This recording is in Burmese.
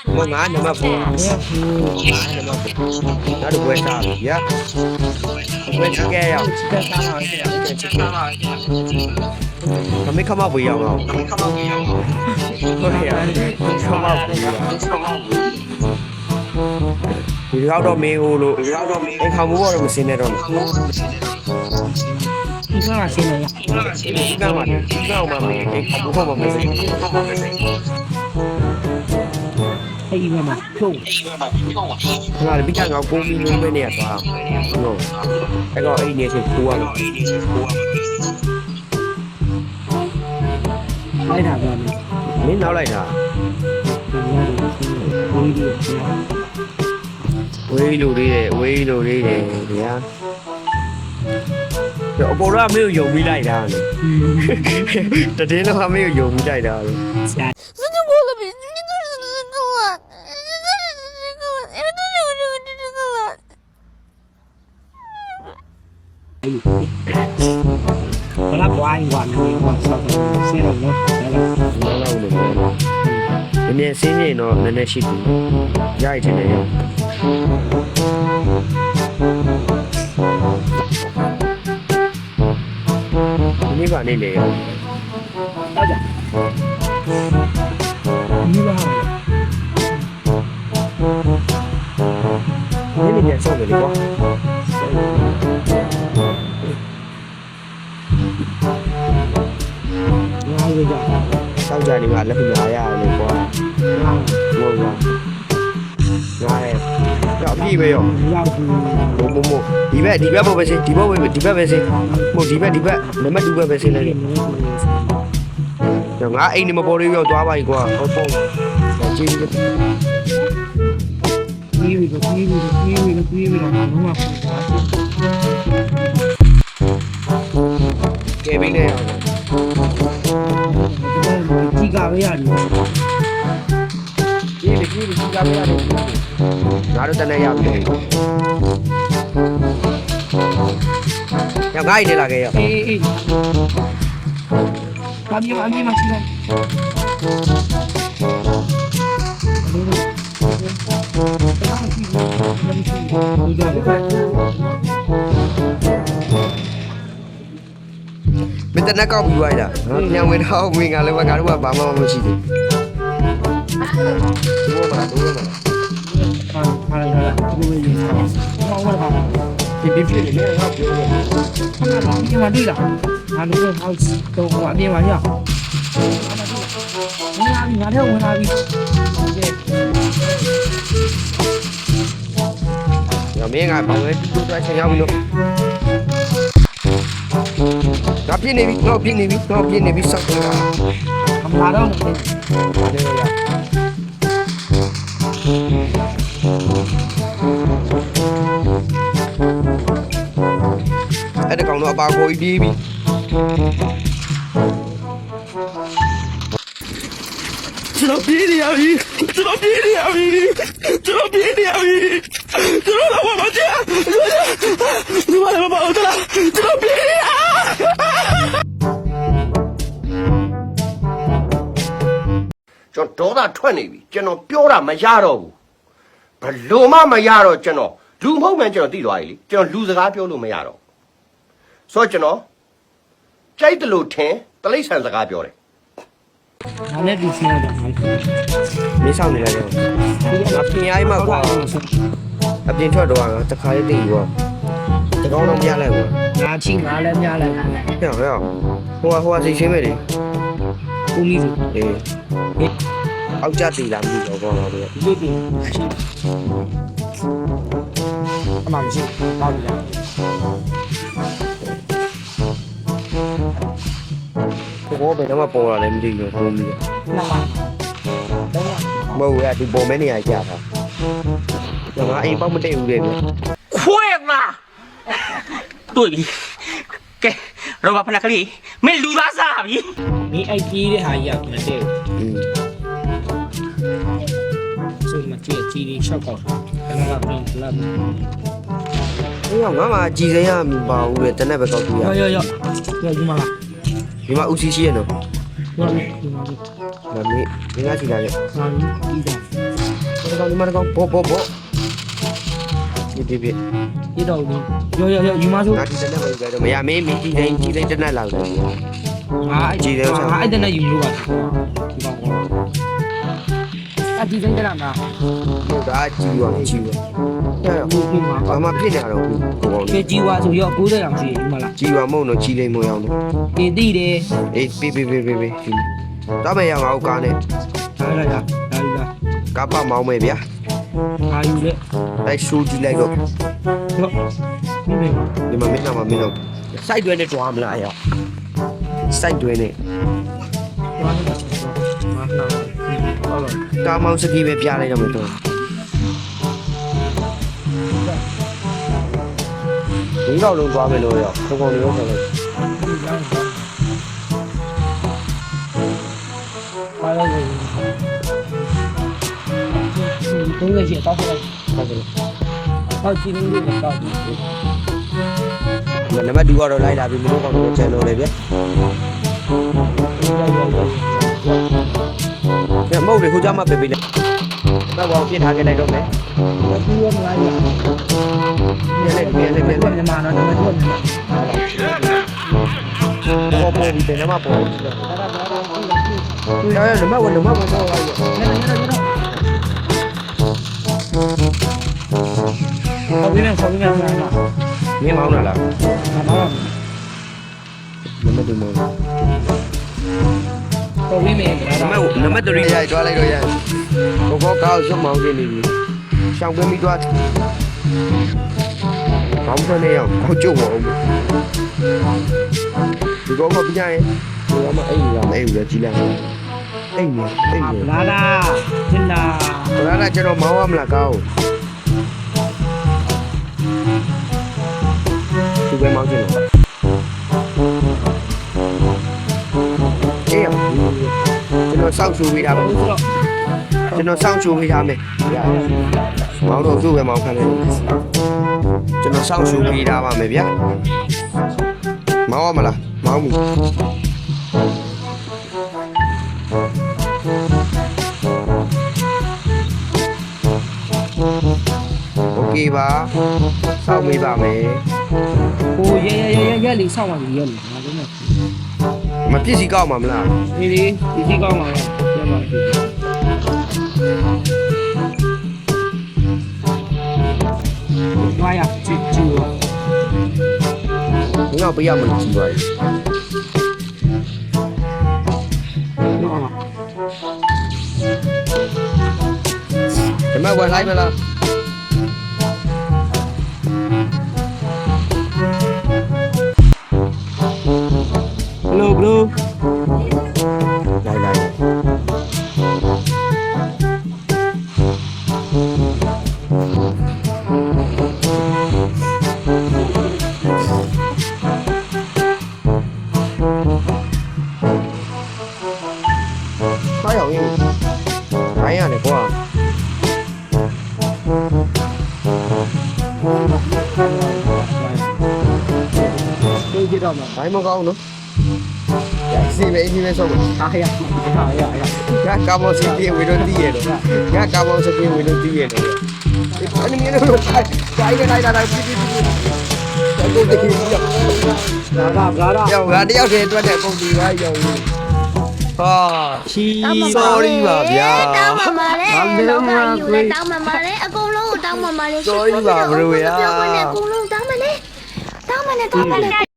Mau ngã nhưng mà phụ ngã nhưng mà phụ nó được quên sao dạ quên chiếc ghe à không biết không mau bị không không mau bị thì gạo đó mèo luôn anh không muốn đâu mà xin này đâu 이거 맛있네요. 이거 mà mình không mà mình xin 이거 맛. 총. là biết chăng ngọc cũng luôn bên nè vào rồi cái gọi ấy nè thì cua đây là gì? miếng nào đây hả ui lù đi để nhá rồi cô đó mới dùng đi đây đâu tại thế nó không mới dùng đây đâu Nó của anh hoàn sau xe đồng luôn. nó lâu được rồi cái này xin gì nó nên ship dạy thế này ini bạn đi lấy Đâu vậy? Như là ini mình nhận xong rồi đi qua ngay bây giờ. sau giờ đi ngặt là mình lại à đi qua ngon ngon ngay chọn gì vậy hả một đi bé bao nhiêu đi bao nhiêu một đi bé nếu mà đi bé về này rồi ngã anh đi mà bao nhiêu toa bay qua không không chi Kiwi là đúng không? cái bên này Chi cà với anh. chi cà phê này ngã được tên này à nhà ngay này là cái à Ê. Làm gì mà xin anh. bên tên nó có bị vậy đó nhà mình đâu mình ngà lên mà ngà đúng không bà mà mình chỉ đi đúng mà thì biết cái này không nhưng mà đi là đúng rồi thôi tôi không đi mà nhỉ mình theo người nào đi rồi mấy ngày bằng ấy chúng ta sẽ nhau luôn ngọc viên này biết sao không là đâu ada kalau nak bawa ini bi Terus dia ni terus apa macam terus apa macam terus diaကျွန်တော်ဒေါသထွက်နေပြီကျွန်တော်ပြောတာမရတော့ဘူးဘလို့မရတော့ကျွန်တော်လူမဟုတ်မှန်းကျွန်တော်သိသွားပြီလေကျွန်တော်လူစကားပြောလို့မရတော့ဆိုတော့ကျွန်တော်ကြိုက်တယ်လို့ထင်တလိษံစကားပြောတယ် နားနဲ့ဒီစင်းတော့မင်းဆောင်နေလိုက်တယ်အပြင်အိုင်းမှာကွာအပြင်ထွက်တော့တခါလေးသိပြီကွာတကောင်းတော့မရလိုက်ဘူး ငါချင်းငါလည်းများလိုက် ဟဲ့ဟိုစိတ်ရှင်းမဲ့လေ ကိုမီးစီ အေးအောက်ကြတည်လာမသိတော့ကောင်းတော့လေ ဒီဒီအမှန်ရှိတော့ပြီလား ဘောဘယ်တော့မှပေါ်လာလည်းမသိဘူးဘုံကြီး နာမတော့ မဟုတ်ရဒီပုံမဲနေရကြာတာကျွန်တော်အိမ်ပေါက်မတိတ်ဘူးလေဗျ ခွဲမှာတွေ့ပြီကဲရောဘာဖနာကလေးမင်းလူသားစားပြီ မင်းအိုက်ကြီးတဲ့ဟာကြီးကမတည့်ဘူးဆိုမှကြည့်ကြီးလေးရှောက်ကောက်ခဏကပြင်လာ အေးငါမှကြည်စမ်းရမပါဘူးလေတနက်ပဲကောက်ပြရ ရောဒီမှာလား ဒီမှာဦးစီးရှိရနော် ရောဒီမှာ ဒါမင်းငါကြည့်လာခဲ့ ဟာကြီးတယ် ဒီမှာတော့ဘောဒီ ဒီတော့ရောယူမဆို ငါဒီတနက်ပဲကြတော့မရမင်းကြီးတိုင်းတနက်လောက်တယ် ငါအဲ့တဲ့နဲ့ယူလို့ပါဒီကောင်အဒီစိမ့်ကြလားမလား ဟုတ်တာကြီးပါအဲ့ဘာမှဖြစ်နေတော့ဘူးကိုကောင်း ပေကြီးွားဆိုရော90အောင်ရှိယူမလား ကြီးပါမဟုတ်တော့ကြီးလိမ့်မအောင်တော့ ဒီတိတယ် အေးပေးတော့မရပါဘူးကားနဲ့ လာလာလာလာ ကားပမောင်းမယ်ဗျာ အာယူလေ အဲ့ရှိုးကြည့်လိုက်တော့ တော့ဒီမှာ ဒီမှာမင်းတော့စိုက်တွဲနဲ့တွားမလားရောစိုက်တွဲနဲ့ ဘာလို့မနာဟုတ်လား ကားမောင်းစကီးပဲပြလိုက်တော့မယ်တော့ဒီတော့လုံးသွားမယ်လို့ရောခေါင်းလေးရောခေါ်လိုက် ဘာလို့လဲတုံးရရှိတော့ပေါ့ဟုတ်တယ်ဟောချင်းလေးကတော့ နံပါတ်2ကတော့လိုက်လာပြီမလို့ကောင်းတော့ချန်တော်လေဗျာမဟုတ်လေခုကြမှာပဲပေးလိုက်တော့ဘာပြစ်ထားခဲ့လိုက်တော့မယ် ဒီရောမလားရ ပြန်လေ မြန်မာတော့တော့တော့ ပေါ်ဒီတယ်မှာပေါ်ရနံပါတ်1တော့ပါရော ဆောင်းနေဆောင်းနေဆောင်းလာ မင်းမောင်းလာလား ဘာမှ နံပါတ်2မောင်း တော့ဝိမေးလာ နံပါတ်3ရိုက်သွားလိုက်တော့ရဘောကောက်ရွှမောင်းနေပြီရှောင်းပြမိသွားဘောင်းဖနေရောက်ကိုကျုပ်မောင်းဒီကောမပြရင်ဒီကောမအဲ့ရမယ်အဲ့ရကြီးလိုက်အဲ့နေ လာလာသင်လာ ဘာလာကျွန်တော်မောင်းရမလားကောင်းသူပဲမောင်းချင်တော့အေးကျွန်တော်စောင့်ရှူပေးတာပါကျွန်တော်စောင့်ရှူပေးထားမယ်မောင်းတော့သူ့ပဲမောင်းခံတယ်ကျွန်တော်စောင့်ရှူပေးထားပါမယ်ဗျာမောင်းရမလားမောင်းပြီโอเคပါစောင့်ပေးပါမယ် ဟိုရဲလေးဆောက်ပါလေရဲလေးငါတို့နဲ့ မပြစ်စီကောက်မှာမလား ဒီဒီကောင်းပါလားပြန်ပါပြီတွားရချူချူ ငါပေးရမလို့ကြည့်ပါလေ တော့ ဒီမှာဝင်လိုက်မလားဘလိုလိုက်ဘာရောက်ရင်ဘိုင်းရတယ်ကွာ ဒီကြတော့မှာ ဘိုင်းမကောင်းနော်စီပဲအင်းကြီးပဲဆုံး အားရငါကာမောစီပြေဝေလို့တည်ရတော့ငါကာမောစီပြေဝေလို့တည်ရတော့အဲ့ဒီမျိုးလို့ခြိုင်းလိုက်တာပြပြတော့တကယ်ကြီးရောက် လာလာ ရောက်ငါတယောက်တည်းအတွက်တဲ့ပုံဒီပါရောက်ဟာချီ sorry ပါဗျာ တောင်းပါပါလေလောကယူလဲတောင်းပါပါလေအကုန်လုံးကိုတောင်းပါပါလေ sorry ပါဘရိုရာ ပြောခွင့်နဲ့အကုန်လုံးတောင်းပါလေတောင်းပါလေ